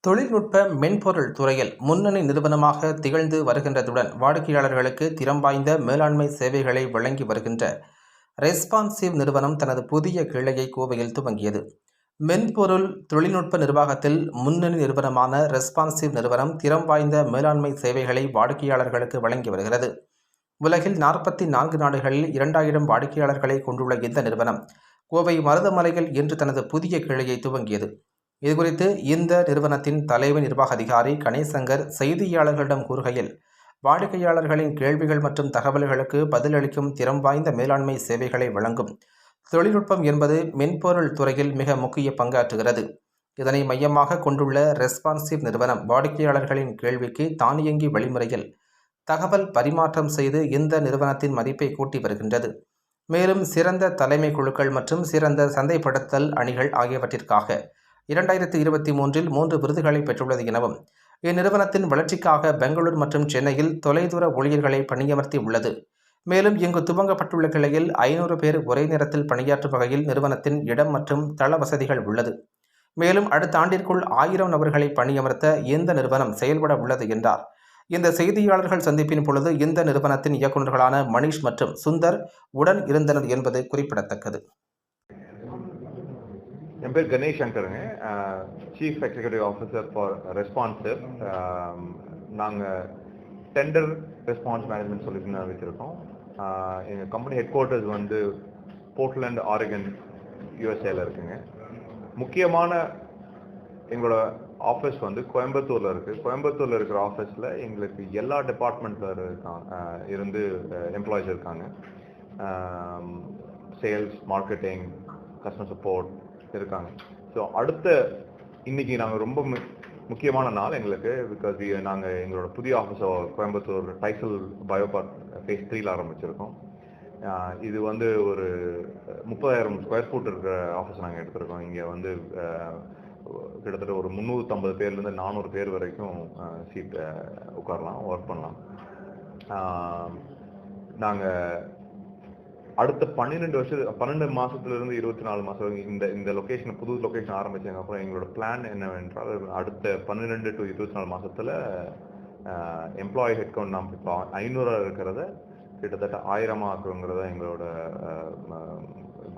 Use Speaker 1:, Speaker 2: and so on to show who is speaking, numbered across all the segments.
Speaker 1: தொழில்நுட்ப மென்பொருள் துறையில் முன்னணி நிறுவனமாக திகழ்ந்து வருகின்றதுடன் வாடிக்கையாளர்களுக்கு திறம் வாய்ந்த மேலாண்மை சேவைகளை வழங்கி வருகின்ற ரெஸ்பான்சிவ் நிறுவனம் தனது புதிய கிளையை கோவையில் துவங்கியது. மென்பொருள் தொழில்நுட்ப நிர்வாகத்தில் முன்னணி நிறுவனமான ரெஸ்பான்சிவ் நிறுவனம் திறம் வாய்ந்த மேலாண்மை சேவைகளை வாடிக்கையாளர்களுக்கு வழங்கி வருகிறது. உலகில் 44 நாடுகளில் 2000 வாடிக்கையாளர்களை கொண்டுள்ள இந்த நிறுவனம் கோவை மருதமலையில் இன்று தனது புதிய கிளையை துவங்கியது. இதுகுறித்து இந்த நிறுவனத்தின் தலைமை நிர்வாக அதிகாரி கணேசங்கர் செய்தியாளர்களிடம் கூறுகையில், வாடிக்கையாளர்களின் கேள்விகள் மற்றும் தகவல்களுக்கு பதிலளிக்கும் திறம் வாய்ந்த மேலாண்மை சேவைகளை வழங்கும் தொழில்நுட்பம் என்பது மென்பொருள் துறையில் மிக முக்கிய பங்காற்றுகிறது. இதனை மையமாக கொண்டுள்ள ரெஸ்பான்சிவ் நிறுவனம் வாடிக்கையாளர்களின் கேள்விக்கு தானியங்கி வழிமுறையில் தகவல் பரிமாற்றம் செய்து இந்த நிறுவனத்தின் மதிப்பை கூட்டி வருகின்றது. மேலும் சிறந்த தலைமை குழுக்கள் மற்றும் சிறந்த சந்தைப்படுத்தல் அணிகள் ஆகியவற்றிற்காக 2023இல் 3 விருதுகளை பெற்றுள்ளது எனவும், இந்நிறுவனத்தின் வளர்ச்சிக்காக பெங்களூர் மற்றும் சென்னையில் தொலைதூர ஊழியர்களை பணியமர்த்தி உள்ளது. மேலும் இங்கு துவங்கப்பட்டுள்ள கிளையில் 500 பேர் ஒரே நேரத்தில் பணியாற்றும் வகையில் நிறுவனத்தின் இடம் மற்றும் தள வசதிகள் உள்ளது. மேலும் அடுத்த ஆண்டிற்குள் 1000 நபர்களை பணியமர்த்த இந்த நிறுவனம் செயல்பட உள்ளது என்றார். இந்த செய்தியாளர்கள் சந்திப்பின் பொழுது இந்த நிறுவனத்தின் இயக்குநர்களான மணிஷ் மற்றும் சுந்தர் உடன் இருந்தனர் என்பது குறிப்பிடத்தக்கது.
Speaker 2: என் பேர் கணேஷ் சங்கருங்க, chief executive officer for responsive. நாங்கள் டெண்டர் ரெஸ்பான்ஸ் மேனேஜ்மெண்ட் சொல்யூஷன் வச்சுருக்கோம். எங்கள் கம்பெனி ஹெட் குவார்ட்டர்ஸ் வந்து போர்ட்லேண்ட், ஆரிகன், யூஎஸ்ஏல இருக்குங்க. முக்கியமான எங்களோட ஆஃபீஸ் வந்து கோயம்புத்தூரில் இருக்குது. கோயம்புத்தூரில் இருக்கிற ஆஃபீஸில் எங்களுக்கு எல்லா டிபார்ட்மெண்ட்டில் இருந்து எம்ப்ளாயிஸ் இருக்காங்க. சேல்ஸ், மார்க்கெட்டிங், கஸ்டமர் சப்போர்ட் இருக்காங்க. ஸோ இன்னைக்கு நாங்கள் ரொம்ப முக்கியமான நாள் எங்களுக்கு. பிகாஸ் நாங்கள் எங்களோட புதிய ஆஃபீஸை கோயம்புத்தூர் டைசல் பயோபார்க் ஃபேஸ் 3ல் ஆரம்பிச்சிருக்கோம். இது வந்து ஒரு 30,000 ஸ்கொயர் ஃபீட் இருக்கிற ஆஃபீஸ் நாங்கள் எடுத்திருக்கோம். இங்கே வந்து கிட்டத்தட்ட ஒரு 350 பேர்லேருந்து 400 பேர் வரைக்கும் சீட் உட்காரலாம், ஒர்க் பண்ணலாம். நாங்கள் அடுத்த 12 மாதத்துலேருந்து 24 மாதம் இந்த லொக்கேஷன், புது லொக்கேஷன் ஆரம்பிச்சதுக்கு அப்புறம் எங்களோட பிளான் என்னவென்றால், அடுத்த 12 to 24 மாதத்தில் எம்ப்ளாயி ஹெட் கவுண்ட் நாம் இப்போ 500 இருக்கிறத கிட்டத்தட்ட 1000 ஆக்குங்கிறத எங்களோட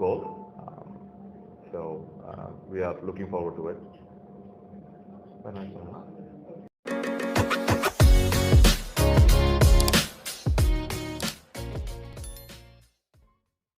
Speaker 2: goal. So we are looking forward to it.